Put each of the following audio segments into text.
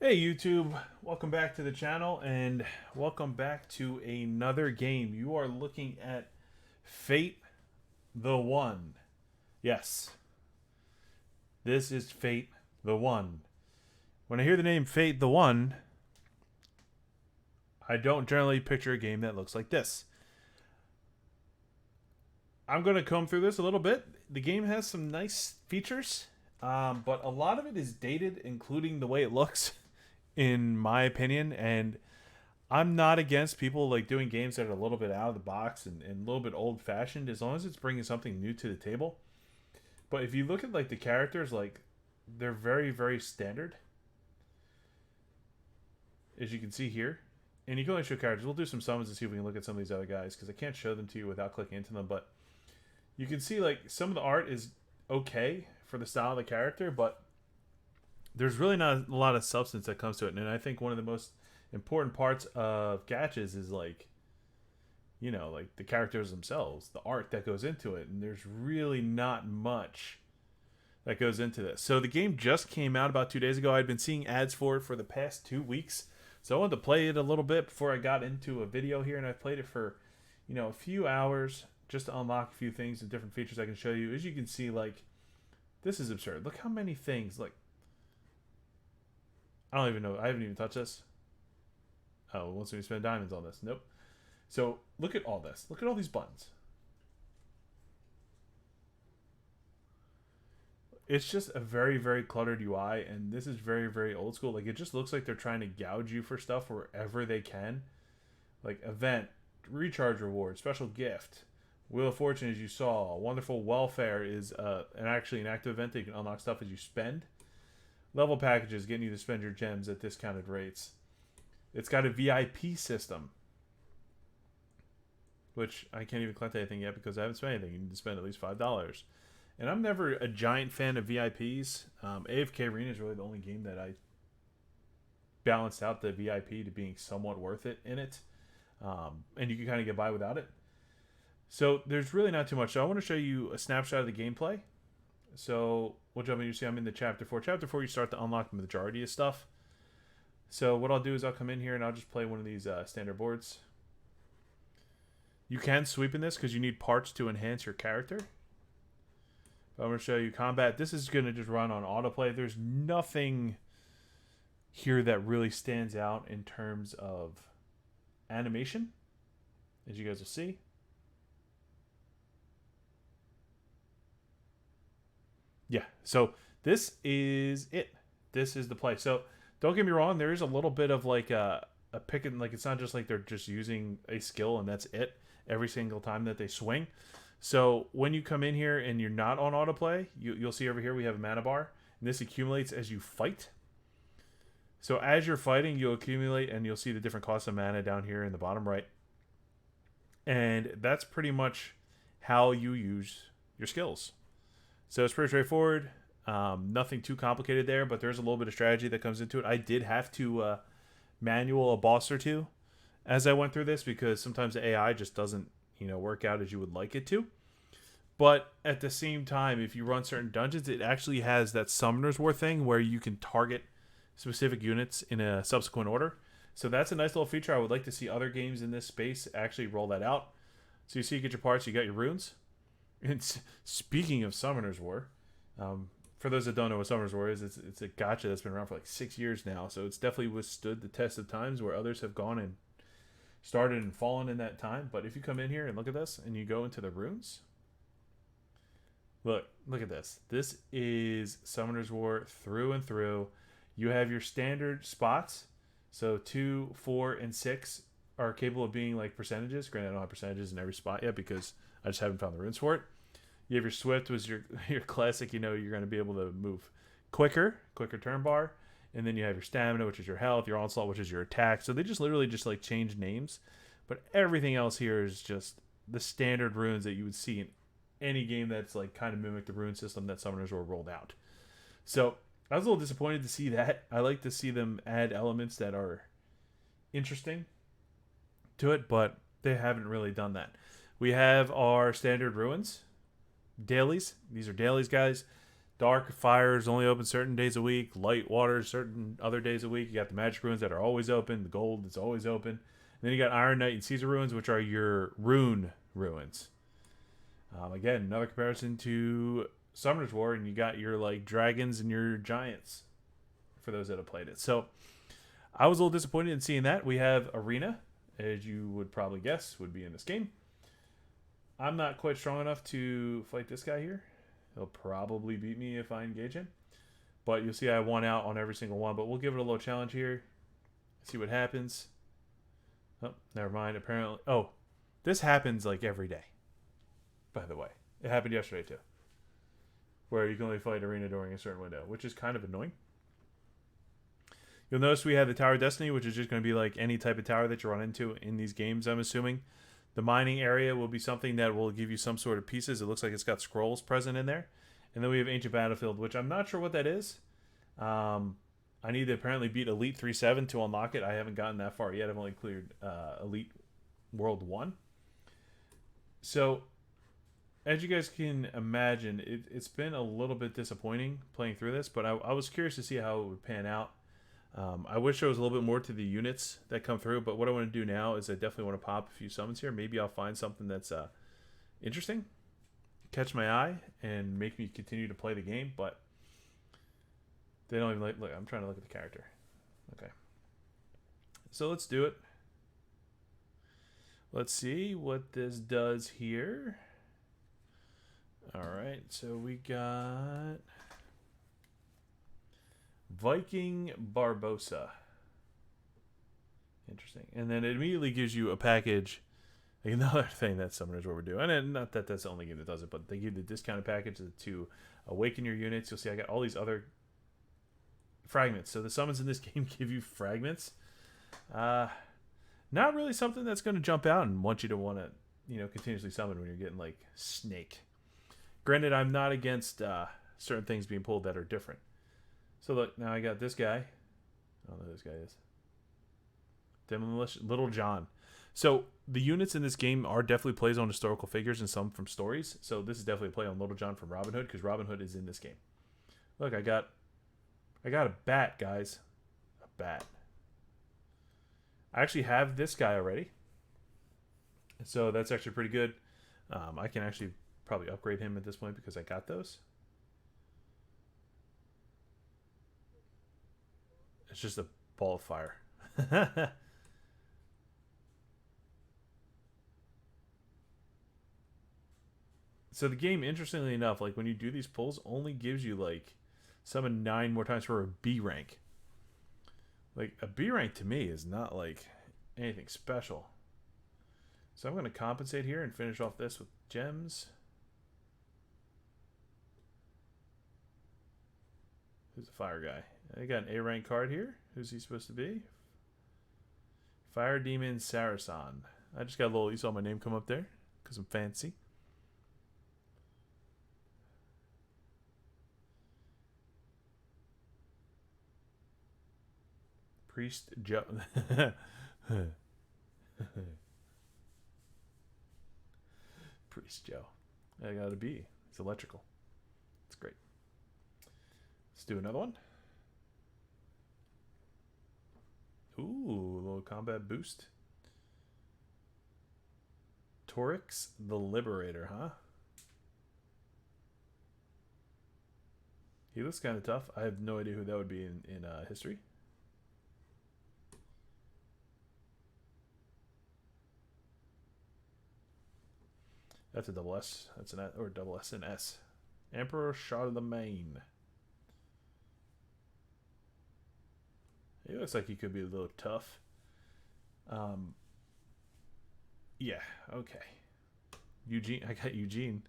Hey YouTube, welcome back to the channel and welcome back to another game. You are looking at Fate the One. Yes, this is Fate the One. When I hear the name Fate the One, I don't generally picture a game that looks like this. I'm going to comb through this a little bit. The game has some nice features, but a lot of it is dated, including the way it looks, in my opinion, and I'm not against people like doing games that are a little bit out of the box and a little bit old fashioned as long as it's bringing something new to the table. But if you look at like the characters, like they're very standard, as you can see here. And you can only show characters. We'll do some summons to see if we can look at some of these other guys because I can't show them to you without clicking into them. But you can see like some of the art is okay for the style of the character, but there's really not a lot of substance that comes to it. And I think one of the most important parts of gachas is like like the characters themselves, the art that goes into it, and there's really not much that goes into this. So the game just came out about 2 days ago. I'd been seeing ads for it for the past 2 weeks, so I wanted to play it a little bit before I got into a video here, and I played it for a few hours just to unlock a few things and different features I can show you. As you can see, like, this is absurd. Look how many things. Like, I don't even know. I haven't even touched this. Oh, it wants me to spend diamonds on this. Nope. So look at all this. Look at all these buttons. It's just a very cluttered UI, and this is very old school. Like, it just looks like they're trying to gouge you for stuff wherever they can. Like event, recharge reward, special gift, Wheel of Fortune, as you saw. Wonderful Welfare is actually an active event that you can unlock stuff as you spend. Level packages, getting you to spend your gems at discounted rates. It's got a VIP system, which I can't even collect anything yet because I haven't spent anything. You need to spend at least $5. And I'm never a giant fan of VIPs. AFK Arena is really the only game that I balanced out the VIP to being somewhat worth it in it. And you can kind of get by without it. So there's really not too much. So I want to show you a snapshot of the gameplay. So we'll jump in. You see I'm in the Chapter 4. Chapter 4, you start to unlock the majority of stuff. So what I'll do is I'll come in here and I'll just play one of these standard boards. You can sweep in this because you need parts to enhance your character. But I'm going to show you combat. This is going to just run on autoplay. There's nothing here that really stands out in terms of animation, as you guys will see. Yeah, so this is it. This is the play. So don't get me wrong, there is a little bit of like a pick and like it's not just like they're just using a skill and that's it every single time that they swing. So when you come in here and you're not on autoplay, you'll see over here we have a mana bar, and this accumulates as you fight. So as you're fighting, you'll accumulate, and you'll see the different costs of mana down here in the bottom right. And that's pretty much how you use your skills. So it's pretty straightforward. Nothing too complicated there, but there's a little bit of strategy that comes into it. I did have to manual a boss or two as I went through this because sometimes the AI just doesn't work out as you would like it to. But at the same time, if you run certain dungeons, it actually has that Summoner's War thing where you can target specific units in a subsequent order. So that's a nice little feature. I would like to see other games in this space actually roll that out. So you see, you get your parts, you got your runes. And speaking of Summoner's War, for those that don't know what Summoner's War is, it's a gacha that's been around for like 6 years now. So it's definitely withstood the test of times where others have gone and started and fallen in that time. But if you come in here and look at this and you go into the runes, look at this. This is Summoner's War through and through. You have your standard spots. So 2, 4, and 6 are capable of being like percentages. Granted, I don't have percentages in every spot yet because I just haven't found the runes for it. You have your Swift, was your classic. You're going to be able to move quicker turn bar. And then you have your stamina, which is your health, your onslaught, which is your attack. So they just literally just like change names. But everything else here is just the standard runes that you would see in any game that's like kind of mimic the rune system that Summoners War rolled out. So I was a little disappointed to see that. I like to see them add elements that are interesting to it, but they haven't really done that. We have our standard ruins, dailies. These are dailies, guys. Dark fires only open certain days a week. Light waters certain other days a week. You got the magic ruins that are always open. The gold is always open. And then you got Iron Knight and Caesar ruins, which are your rune ruins. Again, another comparison to Summoner's War, and you got your like dragons and your giants for those that have played it. So I was a little disappointed in seeing that. We have Arena, as you would probably guess, would be in this game. I'm not quite strong enough to fight this guy here. He'll probably beat me if I engage him. But you'll see I won out on every single one. But we'll give it a little challenge here. See what happens. Oh, never mind. Apparently. Oh, this happens like every day. By the way. It happened yesterday too. Where you can only fight Arena during a certain window. Which is kind of annoying. You'll notice we have the Tower of Destiny. Which is just going to be like any type of tower that you run into in these games, I'm assuming. The mining area will be something that will give you some sort of pieces. It looks like it's got scrolls present in there. And then we have Ancient Battlefield, which I'm not sure what that is. I need to apparently beat Elite 3-7 to unlock it. I haven't gotten that far yet. I've only cleared Elite World 1. So, as you guys can imagine, it's been a little bit disappointing playing through this. But I was curious to see how it would pan out. I wish there was a little bit more to the units that come through, but what I want to do now is I definitely want to pop a few summons here. Maybe I'll find something that's interesting, catch my eye, and make me continue to play the game, but they don't even like... Look, I'm trying to look at the character. Okay. So let's do it. Let's see what this does here. Alright, so we got... Viking Barbosa. Interesting. And then it immediately gives you a package. Like another thing that Summoners War would do. And not that that's the only game that does it, but they give the discounted package to awaken your units. You'll see I got all these other fragments. So the summons in this game give you fragments. Not really something that's going to jump out and want you to want to, continuously summon when you're getting like Snake. Granted, I'm not against certain things being pulled that are different. So look, now I got this guy. I don't know who this guy is. Demolition Little John. So the units in this game are definitely plays on historical figures and some from stories. So this is definitely a play on Little John from Robin Hood because Robin Hood is in this game. Look, I got a bat, guys. A bat. I actually have this guy already. So that's actually pretty good. I can actually probably upgrade him at this point because I got those. It's just a ball of fire. So the game, interestingly enough, like when you do these pulls, only gives you like summon 9 more times for a B rank. Like a B rank to me is not like anything special. So I'm going to compensate here and finish off this with gems. Who's the fire guy? I got an A rank card here. Who's he supposed to be? Fire Demon Sarasan. I just got a little... You saw my name come up there because I'm fancy. Priest Joe. Priest Joe. I got a B. It's electrical. It's great. Let's do another one. Ooh, a little combat boost. Torix the Liberator, huh? He looks kind of tough. I have no idea who that would be in history. That's a double S. That's an S, or double S and S. Emperor Charlemagne. He looks like he could be a little tough. Yeah, okay. Eugene, I got Eugene.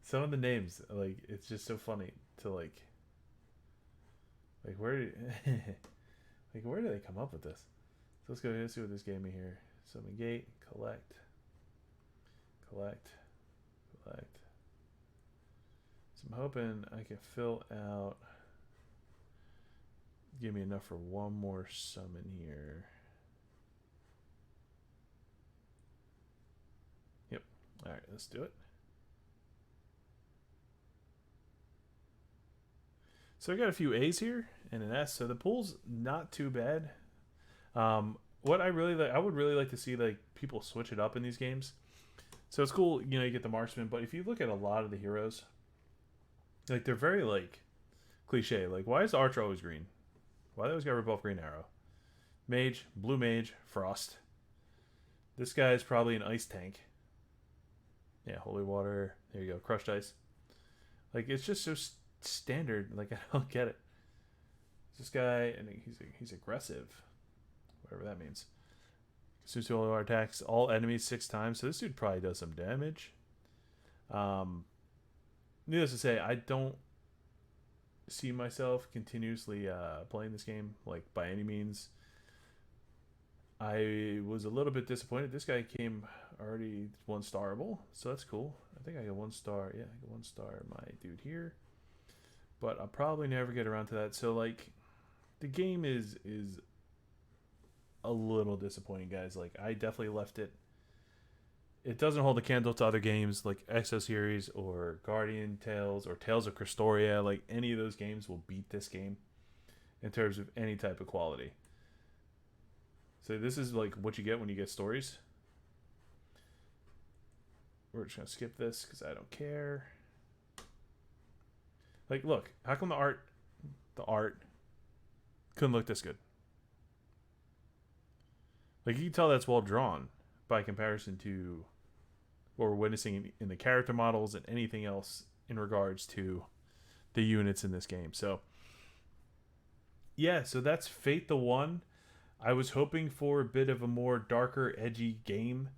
Some of the names, like, it's just so funny to like where like where do they come up with this? So let's go ahead and see what this gave me here. Summon gate, collect. So I'm hoping I can fill out. Give me enough for one more summon here. Yep. Alright, let's do it. So I got a few A's here and an S. So the pool's not too bad. What I really like, I would really like to see like people switch it up in these games. So it's cool, you know, you get the marksman, but if you look at a lot of the heroes, like they're very like cliche. Like why is the archer always green? Why they always got to rip off green arrow? Mage, blue mage, frost. This guy is probably an ice tank. Yeah, holy water. There you go, crushed ice. Like it's just so standard. Like I don't get it. This guy, and he's aggressive, whatever that means. Consumes all our attacks, all enemies 6 times. So this dude probably does some damage. Needless to say, I don't see myself continuously playing this game, like by any means. I was a little bit disappointed. This guy came already 1-starable, so that's cool. I think I got 1 star. Yeah, I got 1 star. My dude here, but I'll probably never get around to that. So like, the game is a little disappointing, guys. Like I definitely left it. It doesn't hold a candle to other games like Exo Series or Guardian Tales or Tales of Cristoria. Like any of those games will beat this game in terms of any type of quality. So this is like what you get when you get stories. We're just gonna skip this because I don't care. Like, look, how come the art couldn't look this good? Like you can tell that's well drawn by comparison to what we're witnessing in the character models and anything else in regards to the units in this game. So yeah, so that's Fate the One. I was hoping for a bit of a more darker, edgy game.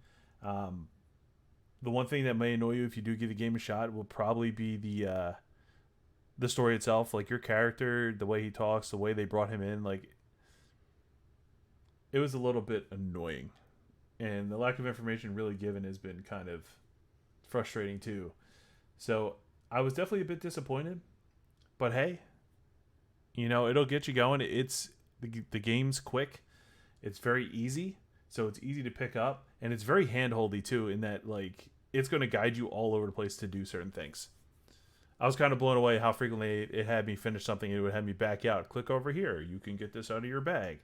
The one thing that may annoy you if you do give the game a shot will probably be the story itself. Like your character, the way he talks, the way they brought him in, like it was a little bit annoying. And the lack of information really given has been kind of frustrating too. So I was definitely a bit disappointed. But hey, you know, it'll get you going. It's the game's quick. It's very easy. So it's easy to pick up. And it's very handholdy too, in that like it's going to guide you all over the place to do certain things. I was kind of blown away how frequently it had me finish something. It would have me back out. Click over here. You can get this out of your bag.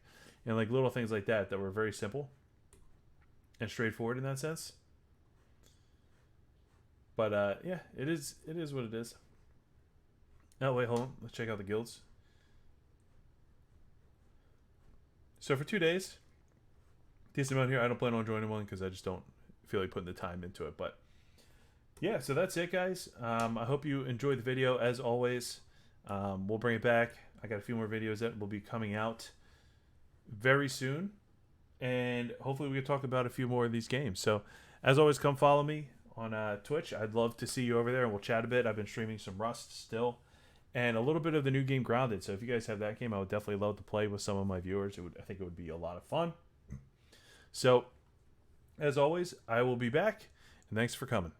And like little things like that were very simple and straightforward in that sense. But yeah, it is what it is. Oh wait, hold on. Let's check out the guilds. So for 2 days, decent amount here. I don't plan on joining one because I just don't feel like putting the time into it. But yeah, so that's it, guys. I hope you enjoyed the video. As always, we'll bring it back. I got a few more videos that will be coming out very soon. And hopefully we can talk about a few more of these games. So as always, come follow me on Twitch. I'd love to see you over there and we'll chat a bit. I've been streaming some Rust still and a little bit of the new game Grounded. So if you guys have that game, I would definitely love to play with some of my viewers. I think it would be a lot of fun. So as always, I will be back and thanks for coming.